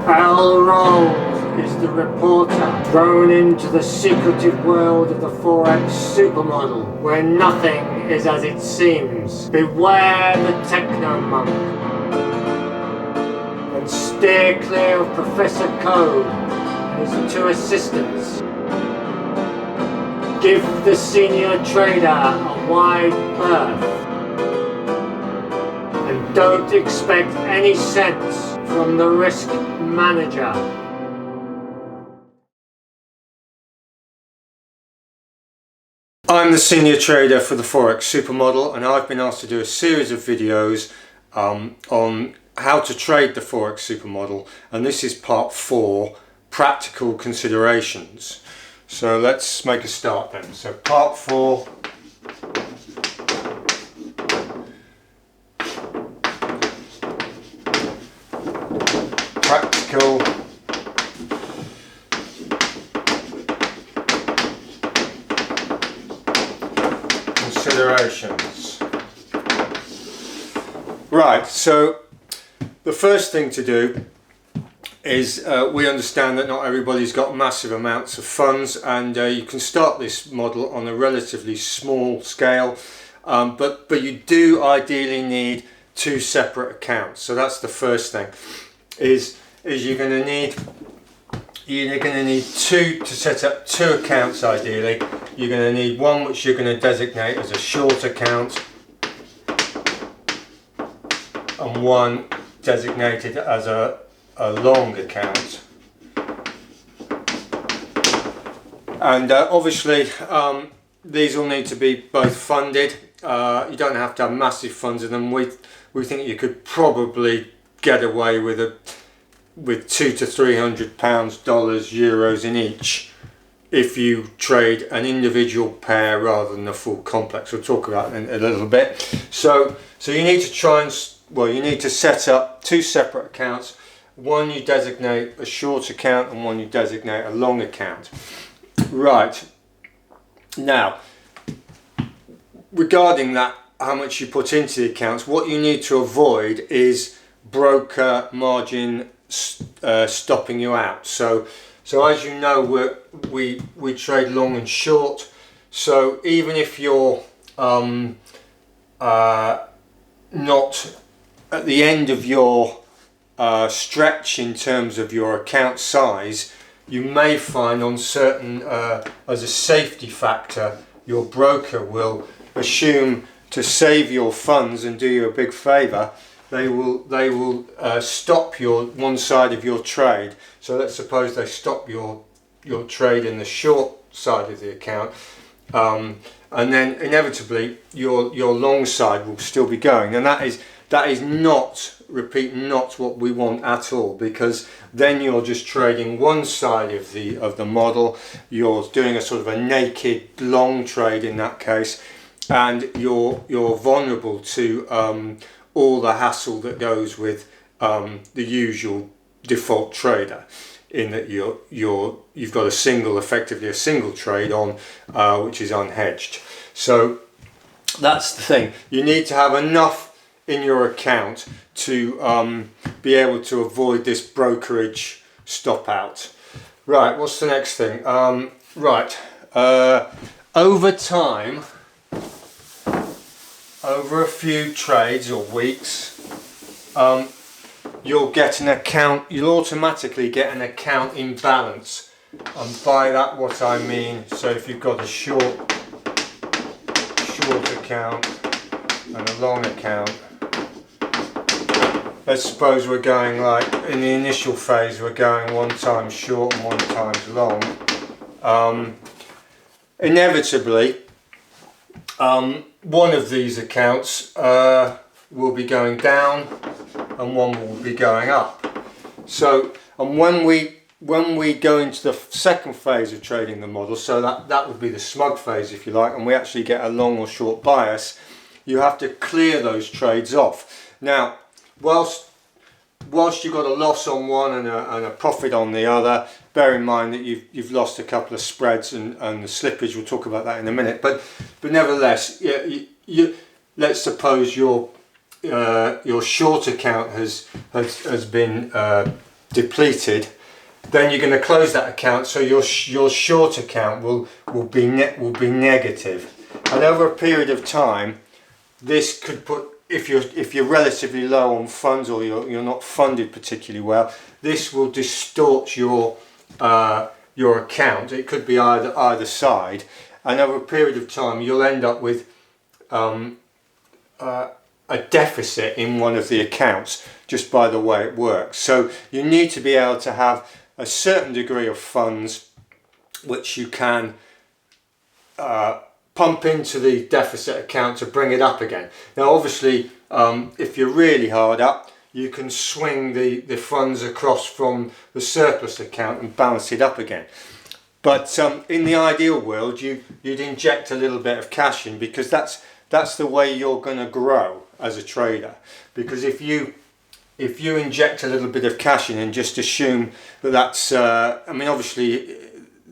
Barrel rolls is the reporter thrown into the secretive world of the Forex Super Model, where nothing is as it seems. Beware the techno monk, and steer clear of Professor Code and his two assistants. Give the senior trader a wide berth, and don't expect any sense from the risk manager. I'm the senior trader for the Forex Super Model, and I've been asked to do a series of videos on how to trade the Forex Super Model, and this is part 4, practical considerations. So let's make a start then. So part 4, practical considerations. Right, so the first thing to do is we understand that not everybody's got massive amounts of funds, and you can start this model on a relatively small scale, but you do ideally need 2 separate accounts. So that's the first thing, is you're going to need two to set up 2 accounts. Ideally you're going to need one which you're going to designate as a short account, and one designated as a long account. And obviously these will need to be both funded. You don't have to have massive funds in them. We think you could probably get away with $200 to £300, euros in each if you trade an individual pair rather than a full complex. We'll talk about it in a little bit. So you need to you need to set up 2 separate accounts. One you designate a short account, and one you designate a long account. Right, now regarding that, how much you put into the accounts, what you need to avoid is broker margin stopping you out. So as you know, we trade long and short. So even if you're not at the end of your stretch in terms of your account size, you may find on certain, as a safety factor, your broker will assume to save your funds and do you a big favour. They will stop one side of your trade. So let's suppose they stop your trade in the short side of the account, and then inevitably your long side will still be going, and that is not, repeat, not what we want at all, because then you're just trading one side of the model. You're doing a sort of a naked long trade in that case, and you're vulnerable to all the hassle that goes with the usual default trader, in that you've got effectively a single trade on, which is unhedged. So that's the thing. You need to have enough in your account to be able to avoid this brokerage stop out. Right, what's the next thing? Over time, over a few trades or weeks, you'll automatically get an account imbalance. And by that what I mean, so if you've got a short account and a long account, let's suppose we're going, like in the initial phase, we're going 1 time short and 1 times long. Inevitably, one of these accounts will be going down and one will be going up. So, and when we go into the second phase of trading the model, so that would be the smug phase if you like, and we actually get a long or short bias, you have to clear those trades off. Now, whilst you've got a loss on one and a profit on the other, bear in mind that you've lost a couple of spreads and the slippage. We'll talk about that in a minute. But nevertheless, let's suppose your short account has been depleted, then you're going to close that account, so your short account will be negative. And over a period of time, this could put, if you're relatively low on funds, or you're not funded particularly well, this will distort your account. It could be either side, and over a period of time you'll end up with a deficit in one of the accounts just by the way it works. So you need to be able to have a certain degree of funds which you can pump into the deficit account to bring it up again. Now obviously if you're really hard up, you can swing the funds across from the surplus account and balance it up again. But in the ideal world, you'd inject a little bit of cash in, because that's the way you're going to grow as a trader. Because if you inject a little bit of cash in and just assume that's I mean obviously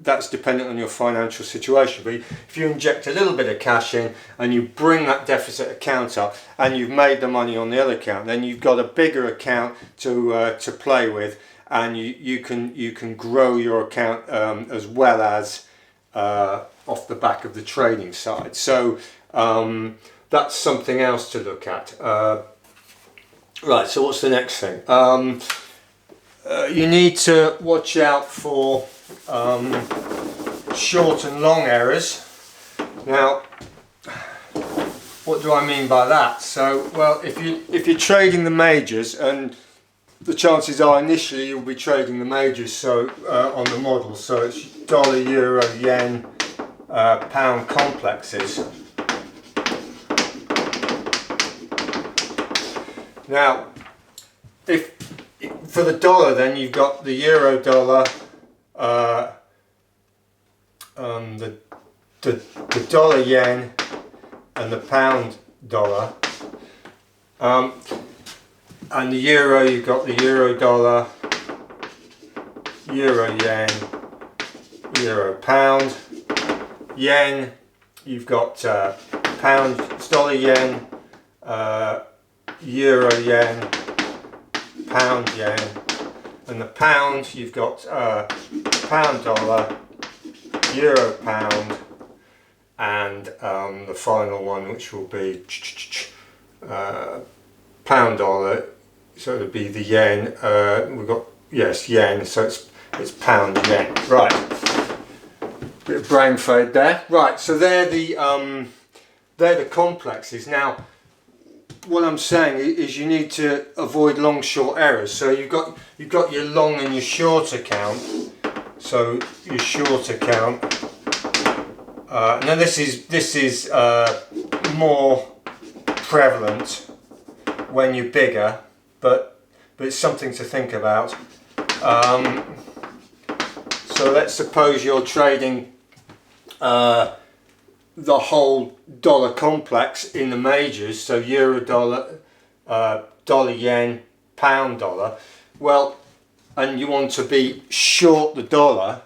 that's dependent on your financial situation, but if you inject a little bit of cash in and you bring that deficit account up and you've made the money on the other account, then you've got a bigger account to play with, and you can grow your account as well as off the back of the trading side. So that's something else to look at. Right, so what's the next thing? You need to watch out for short and long errors. Now, what do I mean by that? So, well, if you're trading the majors, and the chances are initially you'll be trading the majors, so on the model, so it's dollar, euro, yen, pound complexes. Now, if for the dollar, then you've got the euro dollar, the dollar yen, and the pound dollar. And the euro, you've got the euro dollar, euro yen, euro pound. Yen, you've got pound, dollar yen, euro yen, pound yen, and the pound, you've got pound dollar, euro pound, and the final one, which will be pound dollar, so it'll be the yen. We've got, yes, yen, so it's pound yen. Right, bit of brain fade there. Right, so they're the complexes. Now, what I'm saying is you need to avoid long short errors. So you've got your long and your short account. So your short account. Now this is more prevalent when you're bigger, but it's something to think about. So let's suppose you're trading the whole dollar complex in the majors, so euro dollar, dollar yen, pound dollar. Well, and you want to be short the dollar,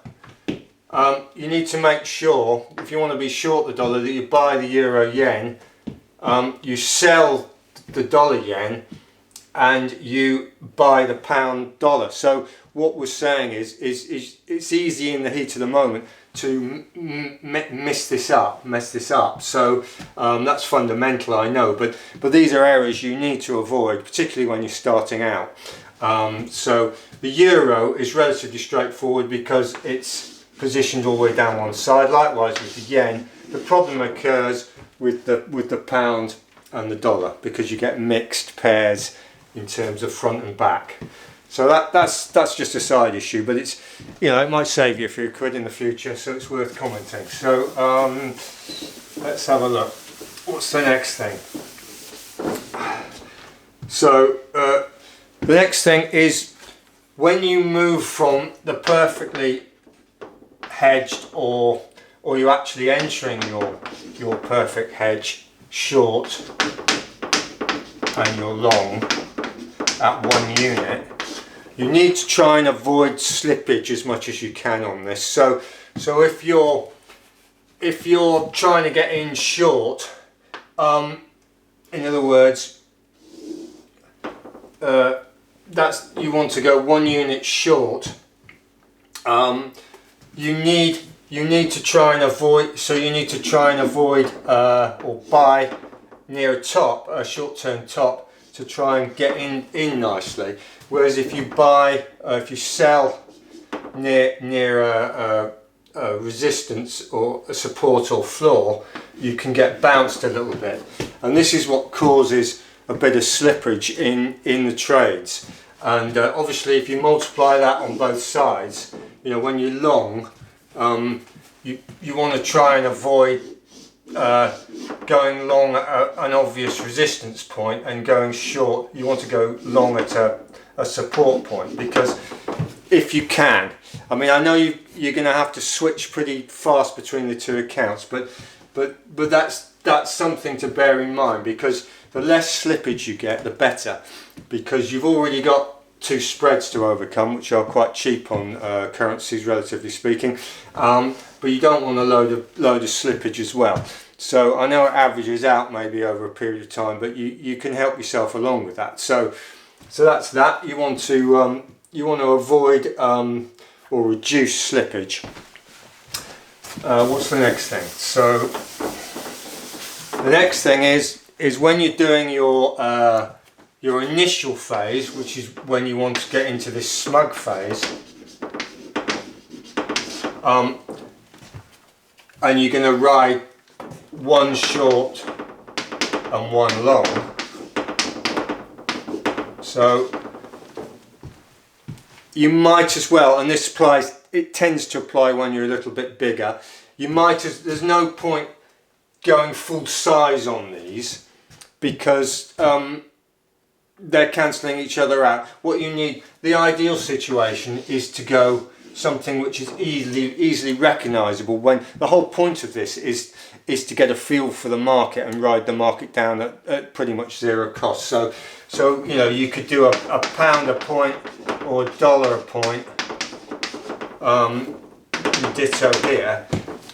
you need to make sure, if you want to be short the dollar, that you buy the euro yen, you sell the dollar yen, and you buy the pound dollar. So what we're saying is it's easy in the heat of the moment to mess this up. So that's fundamental, I know, but these are areas you need to avoid, particularly when you're starting out. So the euro is relatively straightforward because it's positioned all the way down one side. Likewise with the yen, the problem occurs with the pound and the dollar, because you get mixed pairs in terms of front and back. So that's just a side issue, but it's, you know, it might save you a few quid in the future, so it's worth commenting. So let's have a look. What's the next thing? So the next thing is when you move from the perfectly hedged or you're actually entering your perfect hedge short and you're long at one unit, you need to try and avoid slippage as much as you can on this. So if you're trying to get in short, in other words, you want to go 1 unit short. You need to try and avoid. So you need to try and avoid or buy near a top, a short-term top, to try and get in nicely. Whereas if you sell near a resistance or a support or floor, you can get bounced a little bit, and this is what causes a bit of slippage in the trades. And obviously, if you multiply that on both sides, you know, when you're long, you want to try and avoid going long at an obvious resistance point, and going short, you want to go long at a support point, because if you can, I mean, I know you're going to have to switch pretty fast between the two accounts, but that's something to bear in mind, because the less slippage you get, the better, because you've already got two spreads to overcome, which are quite cheap on currencies, relatively speaking, but you don't want a load of slippage as well. So I know it averages out maybe over a period of time, but you can help yourself along with that. So that's that. You want to avoid or reduce slippage. What's the next thing? So the next thing is when you're doing your initial phase, which is when you want to get into this smug phase, and you're going to ride one short and one long. So you might as well, and this applies, it tends to apply when you're a little bit bigger, there's no point going full size on these, because they're cancelling each other out. What you need, the ideal situation, is to go something which is easily recognisable. When the whole point of this is to get a feel for the market and ride the market down at pretty much zero cost. So you know, you could do a pound a point or a dollar a point, ditto here,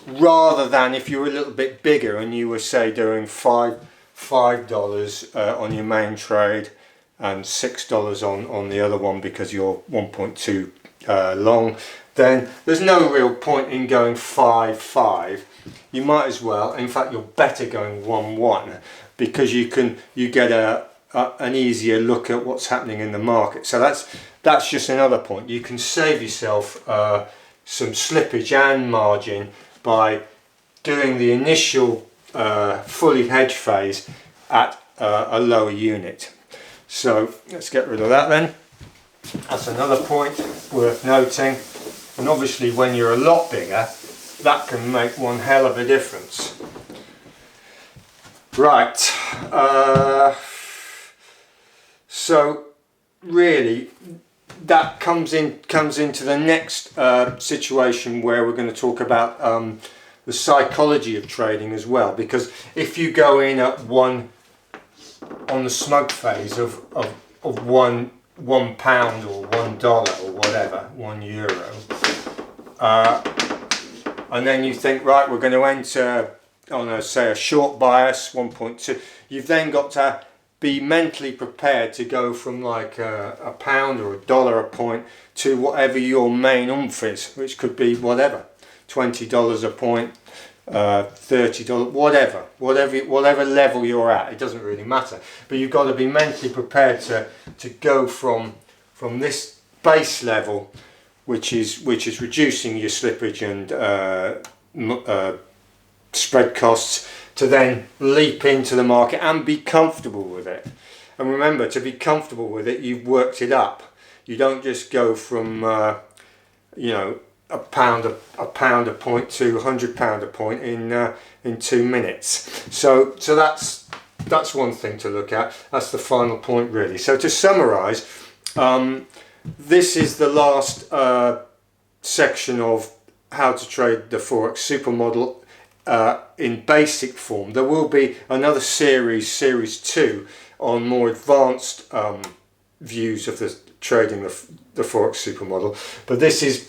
rather than if you were a little bit bigger and you were, say, doing $5 on your main trade and $6 on the other one because you're 1.2 long, then there's no real point in going 5-5. You might as well, in fact you're better going 1-1, because you get an easier look at what's happening in the market. So that's just another point. You can save yourself some slippage and margin by doing the initial fully hedged phase at a lower unit. So let's get rid of that then. That's another point worth noting. And obviously when you're a lot bigger, that can make one hell of a difference. Right, so really that comes into the next situation, where we're going to talk about the psychology of trading as well, because if you go in at on the smug phase of £1 or $1 or whatever, €1, and then you think, right, we're going to enter on say a short bias 1.2, you've then got to be mentally prepared to go from like a pound or $1 a point to whatever your main oomph is, which could be whatever, $20 a point, $30, whatever level you're at. It doesn't really matter, but you've got to be mentally prepared to go from this base level, which is reducing your slippage and spread costs, to then leap into the market and be comfortable with it. And remember, to be comfortable with it, you've worked it up. You don't just go from you know, a pound a point to £100 a point in 2 minutes. So that's one thing to look at. That's the final point, really. So to summarise, this is the last section of how to trade the Forex Super Model in basic form. There will be another series 2, on more advanced views of the trading the Forex Super Model. But this is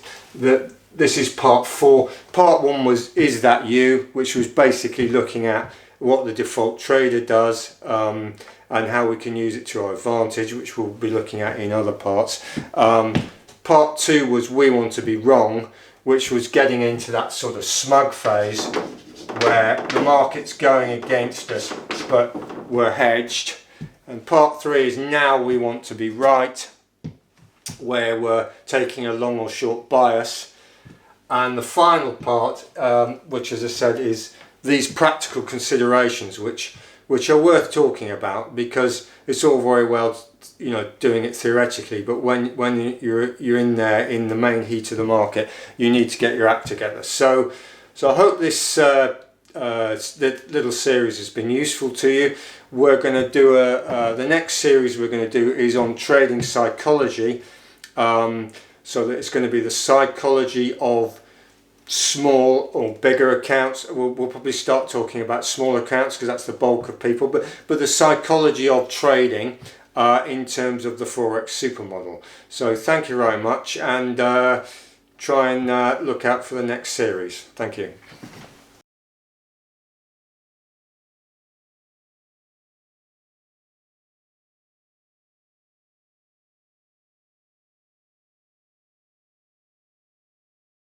part 4. Part 1 was Is That You, which was basically looking at what the default trader does, and how we can use it to our advantage, which we'll be looking at in other parts. Part 2 was we want to be wrong, which was getting into that sort of smug phase where the market's going against us but we're hedged. And part 3 is now we want to be right, where we're taking a long or short bias. And the final part, which as I said is these practical considerations which are worth talking about, because it's all very well, you know, doing it theoretically, but when you're in there in the main heat of the market, you need to get your act together. So I hope this little series has been useful to you. We're going to do the next series we're going to do is on trading psychology. So that it's going to be the psychology of small or bigger accounts. We'll probably start talking about small accounts because that's the bulk of people, but the psychology of trading in terms of the Forex Super Model. So thank you very much, and try and look out for the next series. Thank you.